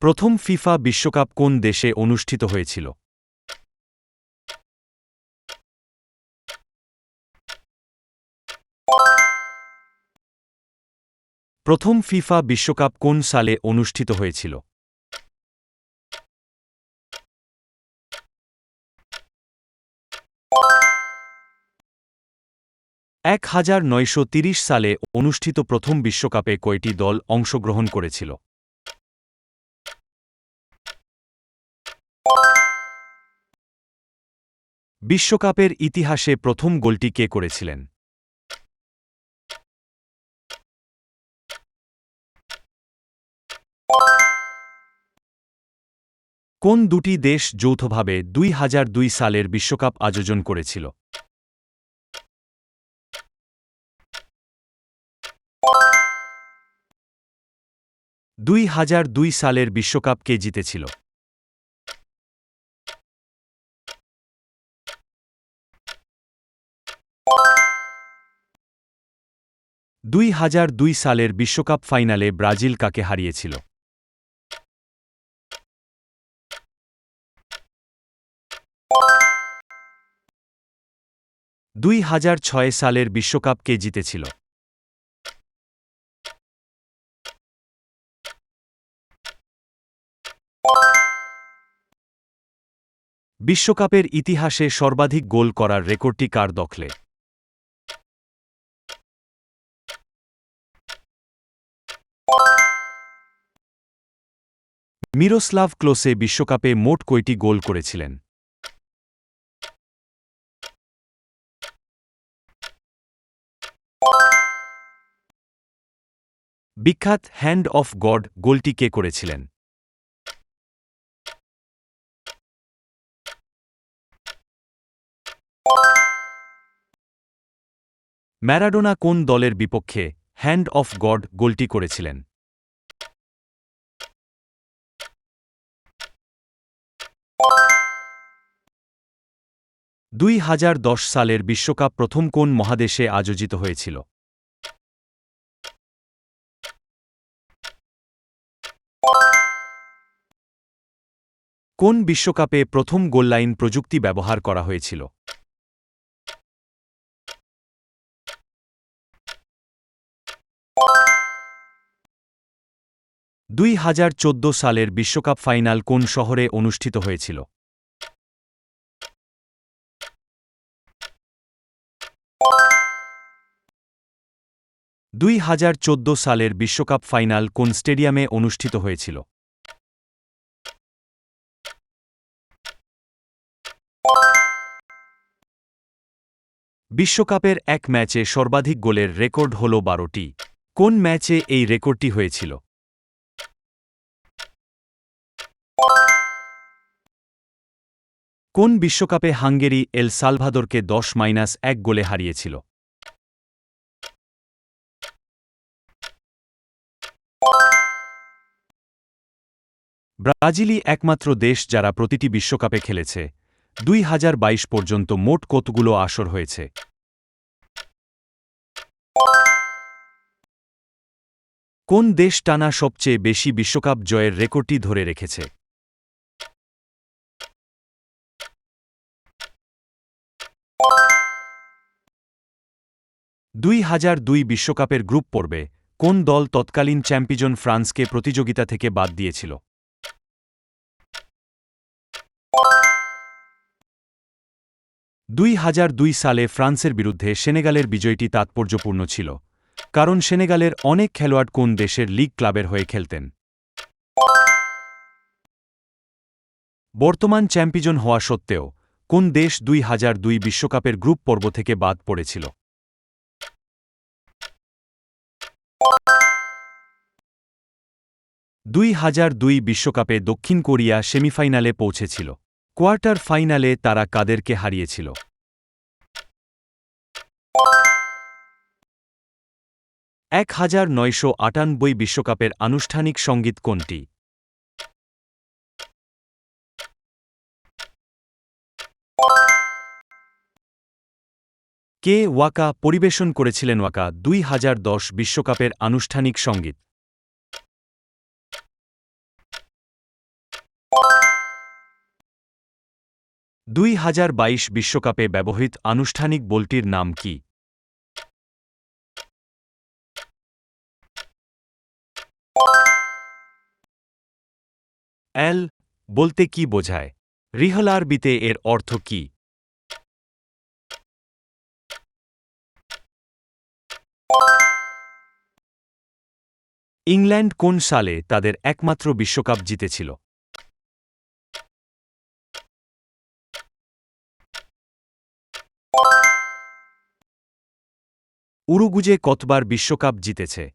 প্রথম ফিফা বিশ্বকাপ কোন দেশে অনুষ্ঠিত হয়েছিল? প্রথম ফিফা বিশ্বকাপ কোন সালে অনুষ্ঠিত হয়েছিল? সালে অনুষ্ঠিত প্রথম বিশ্বকাপে কয়টি দল অংশগ্রহণ করেছিল? বিশ্বকাপের ইতিহাসে প্রথম গোলটি কে করেছিলেন? কোন দুটি দেশ যৌথভাবে ২০০২ সালের বিশ্বকাপ আয়োজন করেছিল? ২০০২ সালের বিশ্বকাপ কে জিতেছিল? ২০০২ সালের বিশ্বকাপ ফাইনালে ব্রাজিল কাকে হারিয়েছিল? ২০০৬ সালের বিশ্বকাপ কে জিতেছিল? বিশ্বকাপের ইতিহাসে সর্বাধিক গোল করার রেকর্ডটি কার দখলে? মিরোস্লাভ ক্লোসে বিশ্বকাপে মোট কয়টি গোল করেছিলেন? বিখ্যাত হ্যান্ড অফ গড গোলটি কে করেছিলেন? ম্যারাডোনা কোন দলের বিপক্ষে হ্যান্ড অফ গড গোলটি করেছিলেন? $২০১০ সালের বিশ্বকাপ প্রথম কোন মহাদেশে আয়োজিত হয়েছিল? কোন বিশ্বকাপে প্রথম গোললাইন প্রযুক্তি ব্যবহার করা হয়েছিল? ২০১৪ সালের বিশ্বকাপ ফাইনাল কোন শহরে অনুষ্ঠিত হয়েছিল? সালের বিশ্বকাপ ফাইনাল কোন স্টেডিয়ামে অনুষ্ঠিত হয়েছিল? বিশ্বকাপের এক ম্যাচে সর্বাধিক গোলের রেকর্ড হল ১২টি। কোন ম্যাচে এই রেকর্ডটি হয়েছিল? কোন বিশ্বকাপে হাঙ্গেরি এল সালভাদোরকে ১০-১ গোলে হারিয়েছিল? ব্রাজিলই একমাত্র দেশ যারা প্রতিটি বিশ্বকাপে খেলেছে। ২০২২ পর্যন্ত মোট কতগুলো আসর হয়েছে? কোন দেশ টানা সবচেয়ে বেশি বিশ্বকাপ জয়ের রেকর্ডটি ধরে রেখেছে? বিশ্বকাপের গ্রুপ পর্বে কোন দল তৎকালীন চ্যাম্পিয়ন ফ্রান্সকে প্রতিযোগিতা থেকে বাদ দিয়েছিল? সালে ফ্রান্সের বিরুদ্ধে সেনেগালের বিজয়টি তাৎপর্যপূর্ণ ছিল, কারণ সেনেগালের অনেক খেলোয়াড় কোন দেশের লীগ ক্লাবের হয়ে খেলতেন। বর্তমান চ্যাম্পিয়ন হওয়া সত্ত্বেও কোন দেশ ২০০২ বিশ্বকাপের গ্রুপ পর্ব থেকে বাদ পড়েছিল? ২০০২ বিশ্বকাপে দক্ষিণ কোরিয়া সেমিফাইনালে পৌঁছেছিল। কোয়ার্টার ফাইনালে তারা কাদেরকে হারিয়েছিল? বিশ্বকাপের আনুষ্ঠানিক সঙ্গীত কোনটি? কে ওয়াকা পরিবেশন করেছিলেন ওয়াকা ২০১০ বিশ্বকাপের আনুষ্ঠানিক সঙ্গীত? 2022 বিশ্বকাপে ব্যবহৃত আনুষ্ঠানিক বলটির নাম কি? এল বলতে কি বোঝায়? রিহল আরবিতে এর অর্থ কি? ইংল্যান্ড কোন সালে তাদের একমাত্র বিশ্বকাপ জিতেছিল? উরুগুজে কতবার বিশ্বকাপ জিতেছে?